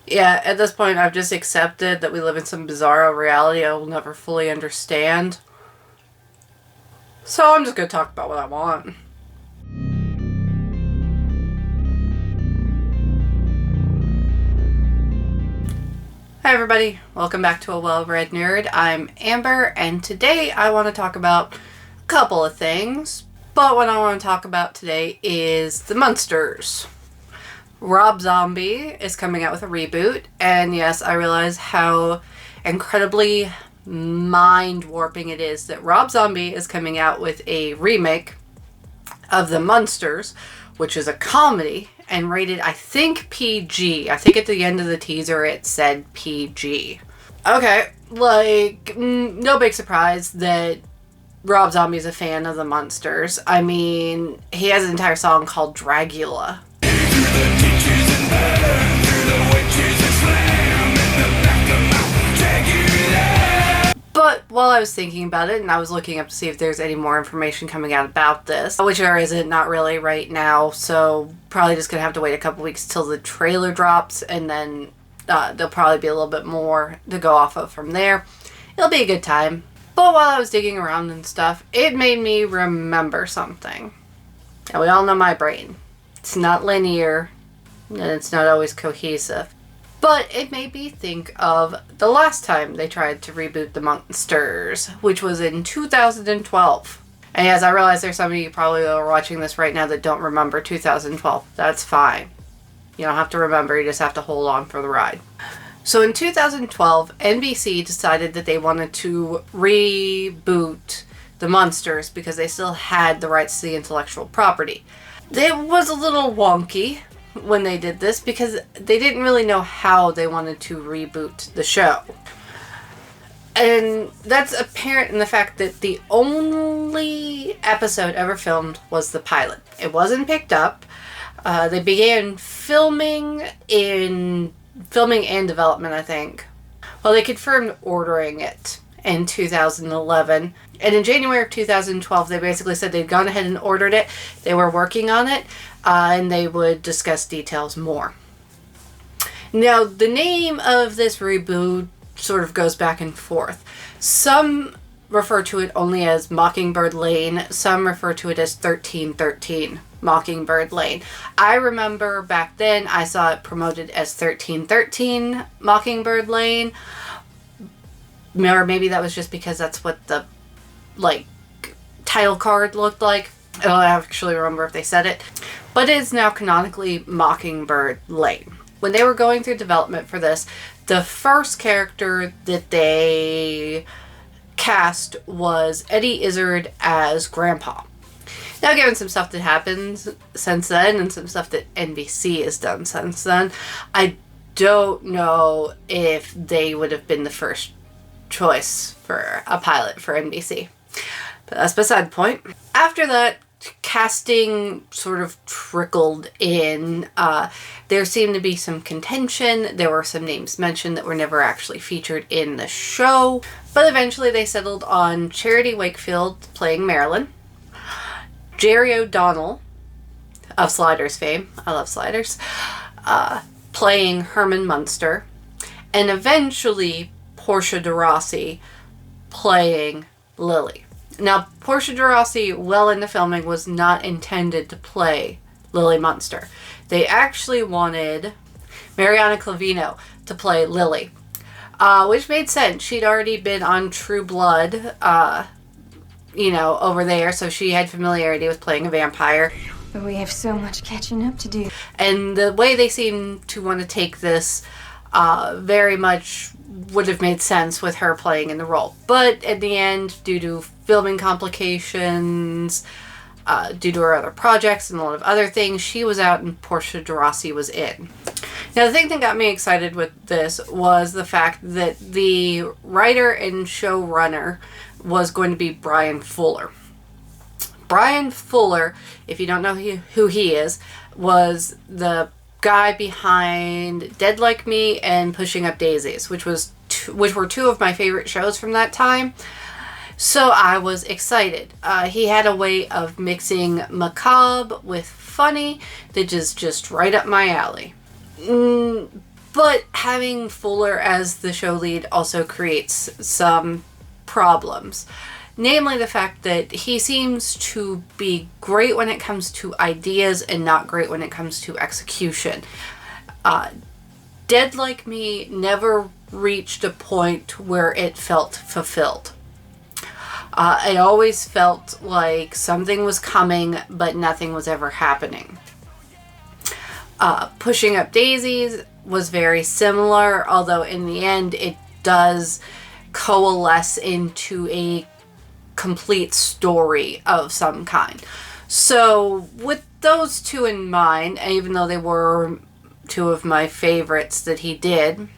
Yeah, at this point, I've just accepted that we live in some bizarro reality I will never fully understand. So I'm just going to talk about what I want. Hi everybody, welcome back to A Well-Read Nerd. I'm Amber, and today I want to talk about a couple of things. But what I want to talk about today is the Munsters. Rob Zombie is coming out with a reboot, and yes, I realize how incredibly mind-warping it is that Rob Zombie is coming out with a remake of The Munsters, which is a comedy, and rated, I think, PG. I think at the end of the teaser it said PG. Okay, no big surprise that Rob Zombie's a fan of The Munsters. I mean, he has an entire song called Dragula. But while I was thinking about it and I was looking up to see if there's any more information coming out about this, which there isn't, not really right now, so probably just gonna have to wait a couple weeks till the trailer drops, and then there'll probably be a little bit more to go off of from there. It'll be a good time. But while I was digging around and stuff, it made me remember something. And we all know my brain. It's not linear, and it's not always cohesive. But it made me think of the last time they tried to reboot The Munsters, which was in 2012. And yes, I realize there's some of you probably that are watching this right now that don't remember 2012. That's fine. You don't have to remember, you just have to hold on for the ride. So in 2012, NBC decided that they wanted to reboot The Munsters because they still had the rights to the intellectual property. It was a little wonky when they did this because they didn't really know how they wanted to reboot the show. And that's apparent in the fact that the only episode ever filmed was the pilot. It wasn't picked up. They began filming and development, I think. Well, they confirmed ordering it in 2011. And in January of 2012, they basically said they'd gone ahead and ordered it. They were working on it, and they would discuss details more. Now, the name of this reboot sort of goes back and forth. Some refer to it only as Mockingbird Lane. Some refer to it as 1313 Mockingbird Lane. I remember back then I saw it promoted as 1313 Mockingbird Lane. Or maybe that was just because that's what the title card looked like. I don't actually remember if they said it. But it is now canonically Mockingbird Lane. When they were going through development for this, the first character that they cast was Eddie Izzard as Grandpa. Now, given some stuff that happened since then and some stuff that NBC has done since then, I don't know if they would have been the first choice for a pilot for NBC. But that's beside the point. After that, casting sort of trickled in. There seemed to be some contention. There were some names mentioned that were never actually featured in the show. But eventually they settled on Charity Wakefield playing Marilyn, Jerry O'Donnell of Sliders fame, I love Sliders, playing Herman Munster, and eventually Portia de Rossi playing Lily. Now, Portia de Rossi, well into filming, was not intended to play Lily Munster. They actually wanted Mariana Clavino to play Lily, which made sense. She'd already been on True Blood, over there, so she had familiarity with playing a vampire. But we have so much catching up to do. And the way they seem to want to take this very much would have made sense with her playing in the role. But at the end, due to filming complications, due to her other projects and a lot of other things, she was out and Portia de Rossi was in. Now, the thing that got me excited with this was the fact that the writer and showrunner was going to be Brian Fuller. Brian Fuller, if you don't know who he is, was the guy behind Dead Like Me and Pushing Up Daisies, which were two of my favorite shows from that time. So I was excited. He had a way of mixing macabre with funny that is just right up my alley. But having Fuller as the show lead also creates some problems. Namely, the fact that he seems to be great when it comes to ideas and not great when it comes to execution. Dead Like Me never reached a point where it felt fulfilled. It always felt like something was coming, but nothing was ever happening. Pushing Up Daisies was very similar, although in the end it does coalesce into a complete story of some kind. So with those two in mind, even though they were two of my favorites that he did.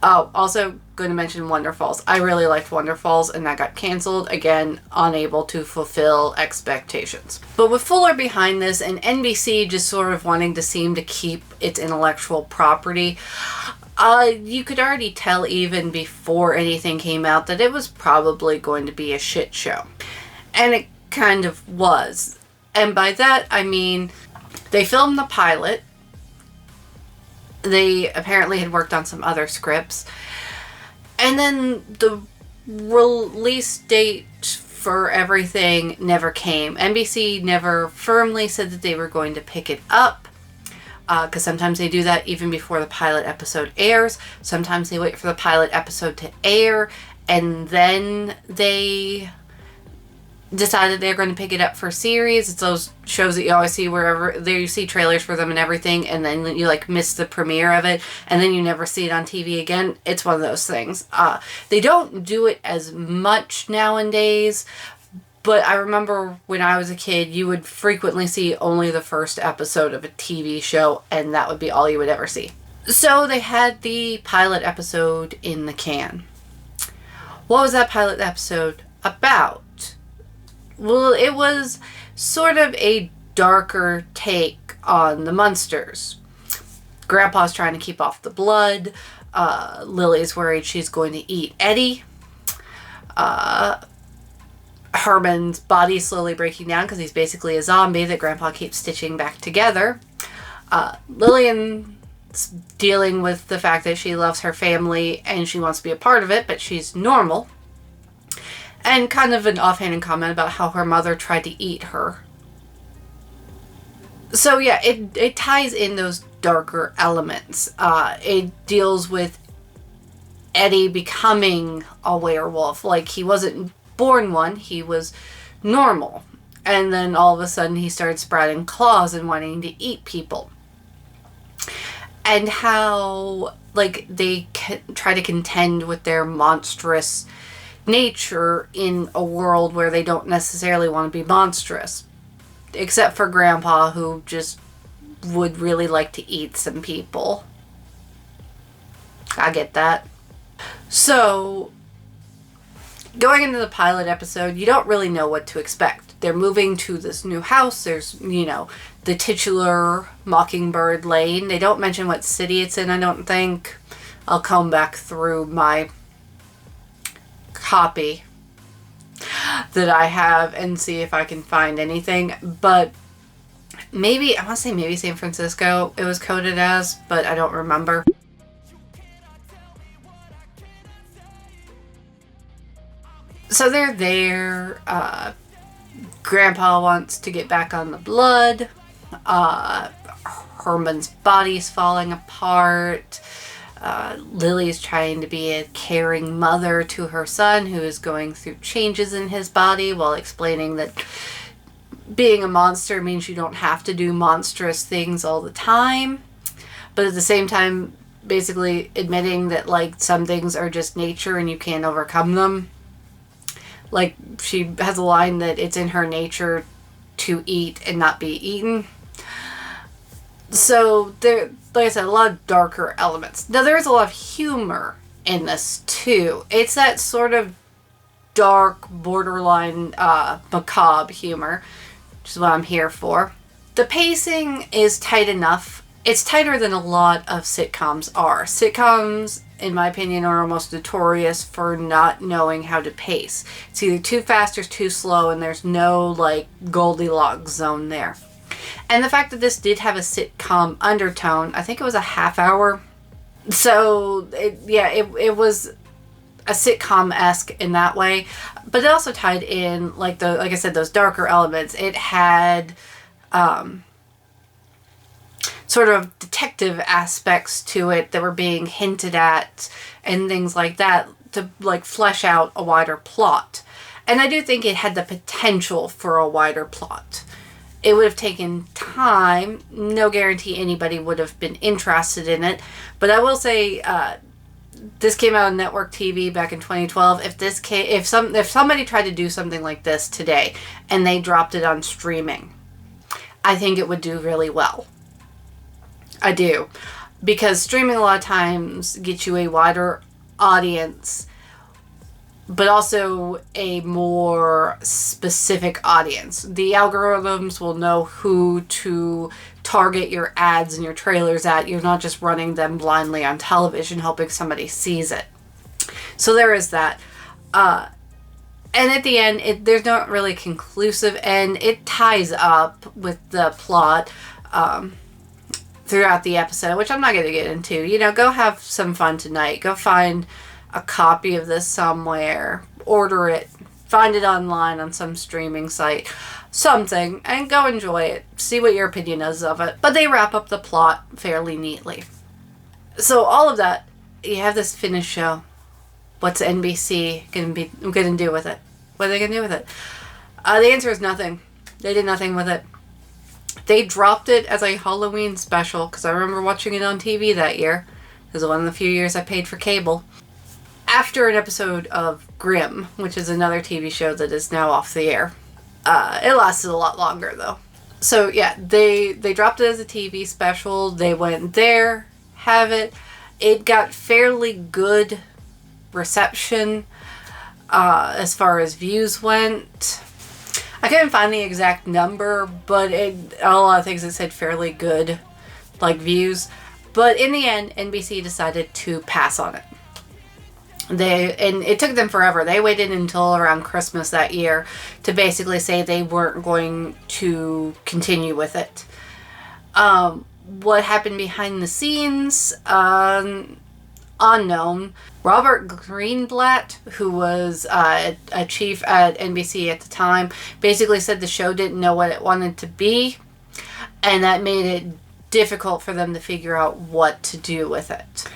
Oh, also going to mention Wonder Falls. I really liked Wonder Falls, and that got canceled. Again, unable to fulfill expectations. But with Fuller behind this and NBC just sort of wanting to seem to keep its intellectual property, you could already tell even before anything came out that it was probably going to be a shit show. And it kind of was. And by that, I mean, they filmed the pilot. They apparently had worked on some other scripts. And then the release date for everything never came. NBC never firmly said that they were going to pick it up. Because sometimes they do that even before the pilot episode airs. Sometimes they wait for the pilot episode to air. And then they decided they're going to pick it up for series. It's those shows that you always see wherever there you see trailers for them and everything, and then you like miss the premiere of it, and then you never see it on TV again. It's one of those things. They don't do it as much nowadays, but I remember when I was a kid, you would frequently see only the first episode of a TV show, and that would be all you would ever see. So they had the pilot episode in the can. What was that pilot episode about? Well, it was sort of a darker take on the Munsters. Grandpa's trying to keep off the blood. Lily's worried she's going to eat Eddie. Herman's body's slowly breaking down because he's basically a zombie that Grandpa keeps stitching back together. Lillian's dealing with the fact that she loves her family and she wants to be a part of it, but she's normal. And kind of an offhanded comment about how her mother tried to eat her. So yeah, it ties in those darker elements. It deals with Eddie becoming a werewolf. Like, he wasn't born one, he was normal. And then all of a sudden he started sprouting claws and wanting to eat people. And how, like, they try to contend with their monstrous nature in a world where they don't necessarily want to be monstrous. Except for Grandpa, who just would really like to eat some people. I get that. So, going into the pilot episode, you don't really know what to expect. They're moving to this new house. There's, you know, the titular Mockingbird Lane. They don't mention what city it's in, I don't think. I'll come back through my copy that I have and see if I can find anything, but maybe, I want to say maybe San Francisco it was coded as, but I don't remember. So they're there. Grandpa wants to get back on the blood. Herman's body's falling apart. Lily's trying to be a caring mother to her son who is going through changes in his body while explaining that being a monster means you don't have to do monstrous things all the time. But at the same time, basically admitting that, like, some things are just nature and you can't overcome them. Like, she has a line that it's in her nature to eat and not be eaten. So there, like I said, a lot of darker elements. Now, there is a lot of humor in this too. It's that sort of dark, borderline, macabre humor, which is what I'm here for. The pacing is tight enough. It's tighter than a lot of sitcoms are. Sitcoms, in my opinion, are almost notorious for not knowing how to pace. It's either too fast or too slow, and there's no, like, Goldilocks zone there. And the fact that this did have a sitcom undertone, I think it was a half hour. So, it was a sitcom-esque in that way. But it also tied in, like I said, those darker elements. It had sort of detective aspects to it that were being hinted at and things like that to, like, flesh out a wider plot. And I do think it had the potential for a wider plot. It would have taken time. No guarantee anybody would have been interested in it. But I will say, this came out on network TV back in 2012. If somebody tried to do something like this today and they dropped it on streaming, I think it would do really well. I do. Because streaming a lot of times gets you a wider audience, but also a more specific audience. The algorithms will know who to target your ads and your trailers at. You're not just running them blindly on television hoping somebody sees it. So there is that. And at the end, there's not really conclusive end. It ties up with the plot throughout the episode, which I'm not going to get into. You know, go have some fun tonight. Go find a copy of this somewhere. Order it. Find it online on some streaming site. Something. And go enjoy it. See what your opinion is of it. But they wrap up the plot fairly neatly. So all of that, you have this finished show. What's NBC going to do with it? What are they going to do with it? The answer is nothing. They did nothing with it. They dropped it as a Halloween special, because I remember watching it on TV that year. It was one of the few years I paid for cable. After an episode of Grimm, which is another TV show that is now off the air. It lasted a lot longer, though. So, yeah, they dropped it as a TV special. They went there, have it. It got fairly good reception as far as views went. I couldn't find the exact number, but a lot of things it said fairly good, like, views. But in the end, NBC decided to pass on it. And it took them forever. They waited until around Christmas that year to basically say they weren't going to continue with it. What happened behind the scenes, unknown. Robert Greenblatt, who was a chief at NBC at the time, basically said the show didn't know what it wanted to be, and that made it difficult for them to figure out what to do with it.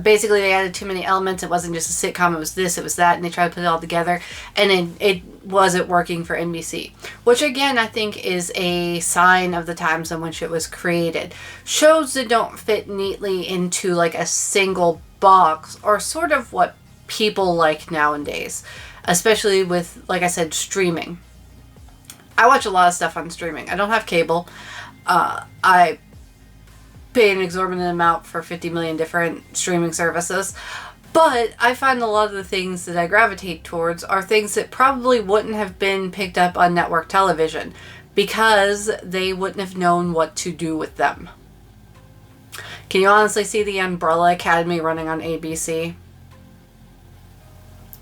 Basically, they added too many elements. It wasn't just a sitcom, it was this, it was that, and they tried to put it all together, and it wasn't working for NBC. Which, again, I think is a sign of the times in which it was created. Shows that don't fit neatly into, like, a single box are sort of what people like nowadays. Especially with, like I said, streaming. I watch a lot of stuff on streaming. I don't have cable. I pay an exorbitant amount for 50 million different streaming services. But I find a lot of the things that I gravitate towards are things that probably wouldn't have been picked up on network television because they wouldn't have known what to do with them. Can you honestly see the Umbrella Academy running on ABC?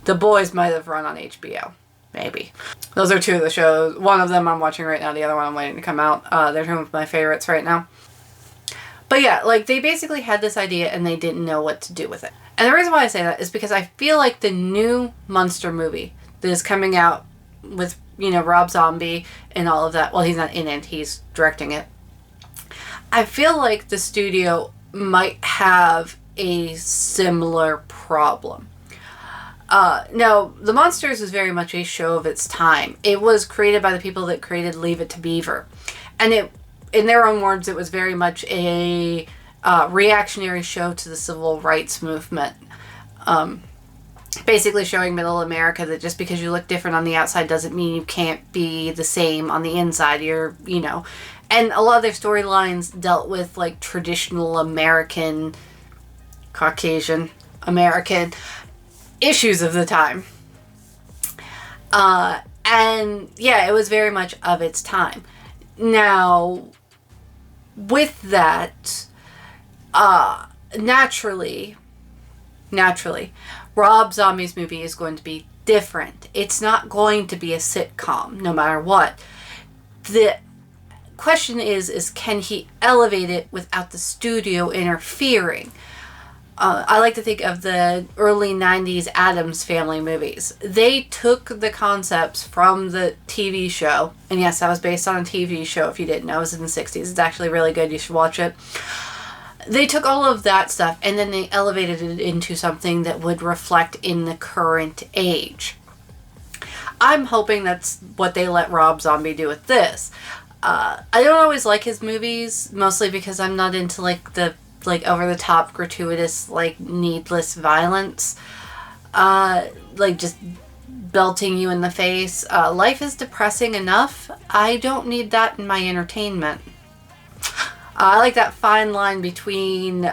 The Boys might have run on HBO. Maybe. Those are two of the shows. One of them I'm watching right now. The other one I'm waiting to come out. They're two of my favorites right now. But yeah, like, they basically had this idea and they didn't know what to do with it. And the reason why I say that is because I feel like the new Munster movie that is coming out with, you know, Rob Zombie and all of that. Well, he's not in it. He's directing it. I feel like the studio might have a similar problem. Now, The Munsters is very much a show of its time. It was created by the people that created Leave It to Beaver. And it, in their own words, it was very much a reactionary show to the civil rights movement. Basically showing middle America that just because you look different on the outside doesn't mean you can't be the same on the inside. You're, you know... And a lot of their storylines dealt with, like, traditional American, Caucasian American issues of the time. And, yeah, it was very much of its time. Now, with that, naturally, Rob Zombie's movie is going to be different. It's not going to be a sitcom, no matter what. The question is can he elevate it without the studio interfering? I like to think of the early 90s Addams Family movies. They took the concepts from the TV show, and yes, that was based on a TV show if you didn't know. It was in the 60s. It's actually really good. You should watch it. They took all of that stuff and then they elevated it into something that would reflect in the current age. I'm hoping that's what they let Rob Zombie do with this. I don't always like his movies, mostly because I'm not into the over-the-top, gratuitous, needless violence. Just belting you in the face. Life is depressing enough. I don't need that in my entertainment. I like that fine line between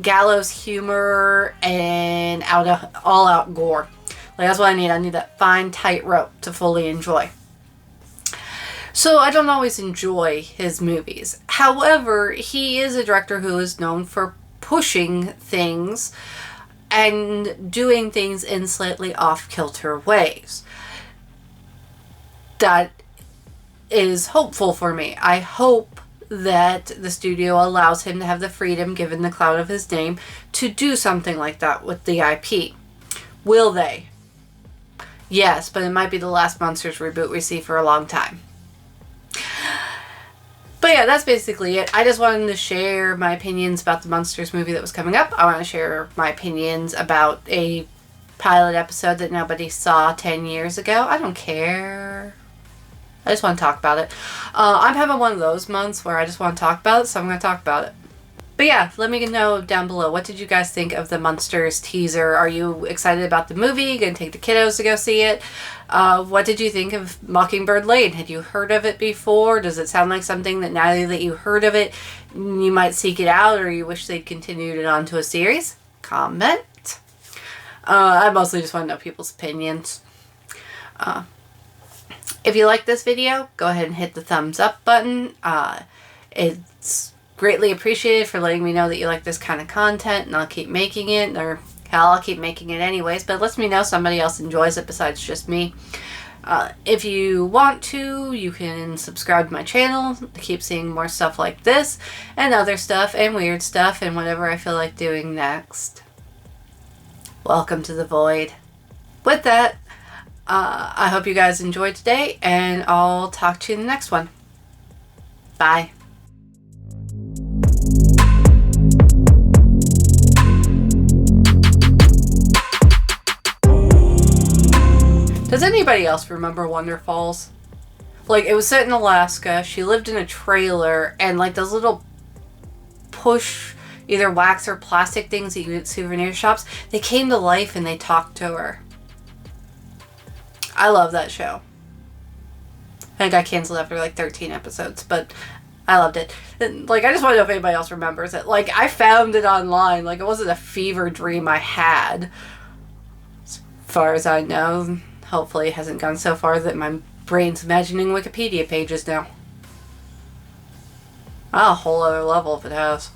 gallows humor and all-out gore. That's what I need. I need that fine, tight rope to fully enjoy. So I don't always enjoy his movies. However, he is a director who is known for pushing things and doing things in slightly off-kilter ways. That is hopeful for me. I hope that the studio allows him to have the freedom, given the clout of his name, to do something like that with the IP. Will they? Yes, but it might be the last Munsters reboot we see for a long time. But yeah, that's basically it. I just wanted to share my opinions about the Munsters movie that was coming up. I want to share my opinions about a pilot episode that nobody saw 10 years ago. I don't care. I just want to talk about it. I'm having one of those months where I just want to talk about it, so I'm going to talk about it. But yeah, let me know down below. What did you guys think of the Munsters teaser? Are you excited about the movie? Gonna take the kiddos to go see it? What did you think of Mockingbird Lane? Had you heard of it before? Does it sound like something that now that you heard of it, you might seek it out, or you wish they'd continued it on to a series? Comment. I mostly just want to know people's opinions. If you like this video, go ahead and hit the thumbs up button. It's greatly appreciated for letting me know that you like this kind of content, and I'll keep making it, or hell, I'll keep making it anyways, but it lets me know somebody else enjoys it besides just me. If you want to, you can subscribe to my channel to keep seeing more stuff like this, and other stuff, and weird stuff, and whatever I feel like doing next. Welcome to the void. With that, I hope you guys enjoyed today, and I'll talk to you in the next one. Bye. Does anybody else remember Wonder Falls? It was set in Alaska. She lived in a trailer, and those little push either wax or plastic things that you get at souvenir shops, they came to life and they talked to her. I love that show. I got canceled after 13 episodes, but I loved it. And, I just want to know if anybody else remembers it. I found it online. It wasn't a fever dream I had. As far as I know. Hopefully it hasn't gone so far that my brain's imagining Wikipedia pages now. A whole other level if it has.